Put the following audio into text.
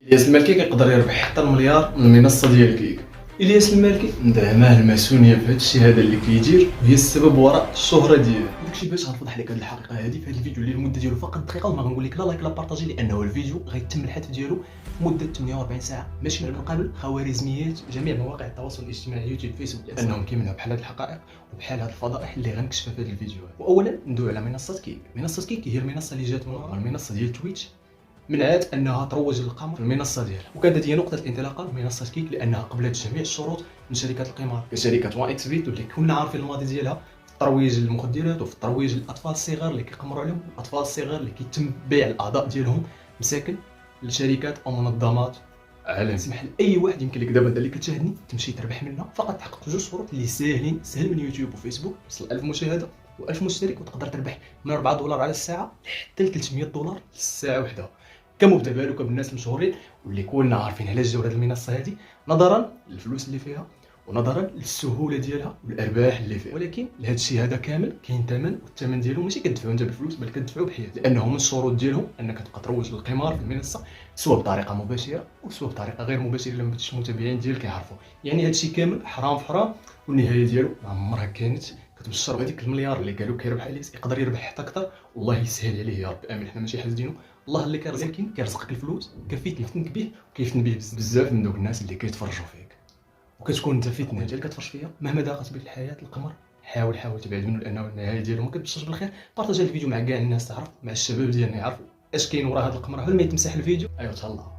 الياس المالكي كيقدر يربح حتى المليار من المنصه ديال كيك. الياس المالكي مدعماه الماسونيه في هذا الشيء هذا اللي كيدير، وهي السبب وراء الشهره ديالو. داكشي باش غنوضح لك هذه الحقيقه هذه في هذا الفيديو اللي المده ديالو فقط دقيقه، وما غنقول لك لا لايك لا بارطاجي، لانه الفيديو غيتم الحذف ديالو مده 48 ساعه، ماشي من قبل خوارزميات جميع مواقع التواصل الاجتماعي يوتيوب فيسبوك، لانهم كيمنعوا بحال هذه الحقائق وبحال هذه الفضائح اللي غنكشفها في هذا الفيديو. واولا ندوي على منصه كيك. منصه كيك هي المنصه اللي جات من المنصه ديال تويتش، منعت انها تروج للقمر في المنصه ديالها، وكانت هي نقطه الانطلاقه لمنصه كيك، لانها قبلت جميع الشروط من شركات القمار كشركه 1 اكس بيت، واللي كنا عارفين الماضي ديالها في الترويج للمخدرات وفي الترويج للاطفال الصغار اللي كيقمروا عليهم، الاطفال الصغار اللي كيتم بيع الاعضاء ديالهم مساكن لشركات او منظمات عالميه. اسمح لاي واحد يمكن لك دابا اللي كتشاهدني تمشي تربح منها، فقط تحقق جوج شروط اللي ساهلين، سهل من يوتيوب وفيسبوك، وصل 1000 مشاهده و1000 مشترك، وتقدر تربح من 4 دولار على الساعه حتى ل 300 دولار للساعه وحده كمبدع. بالك بالناس المشهورين واللي كلنا عارفين علاش جاو هذه المنصه هذه، نظرا للفلوس اللي فيها ونظرا للسهوله ديالها والارباح اللي فيها. ولكن لهذا الشيء هذا كامل كاين ثمن، والثمن ديالو ماشي كتدفعو انت بالفلوس، بل كتدفعو بحياتك، لانه من الشروط ديالهم انك تبقى تروج للقمار في المنصه، سواء بطريقه مباشره او سواء بطريقه غير مباشره لما باش المتابعين ديالك يعرفوا. يعني هذا الشيء كامل حرام في حرام، والنهايه ديالو ما عمرها كانت كتبشر بهذيك المليار اللي قالوا كيربح الياس، يقدر يربح حتى اكثر، والله يسهل عليه يا رب. امين، حنا ماشي حاسدينه، الله اللي كيرزق، كيرزقك الفلوس كيفيت يفتنك به، وكيفتن به بزاف من دوك الناس اللي كيتفرجوا فيك، وكتكون انت فتنه انت اللي كتفرج فيا. مهما ضاقت بك الحياه القمر حاول تبعد منه، لانه النهايه ديالو ما كتبشرش بالخير. بارطاج هذا الفيديو مع كاع الناس تعرف، مع الشباب ديالنا يعرفوا اش كاين ورا هذا القمر. قبل ما يتمسح الفيديو ايوا تهلا.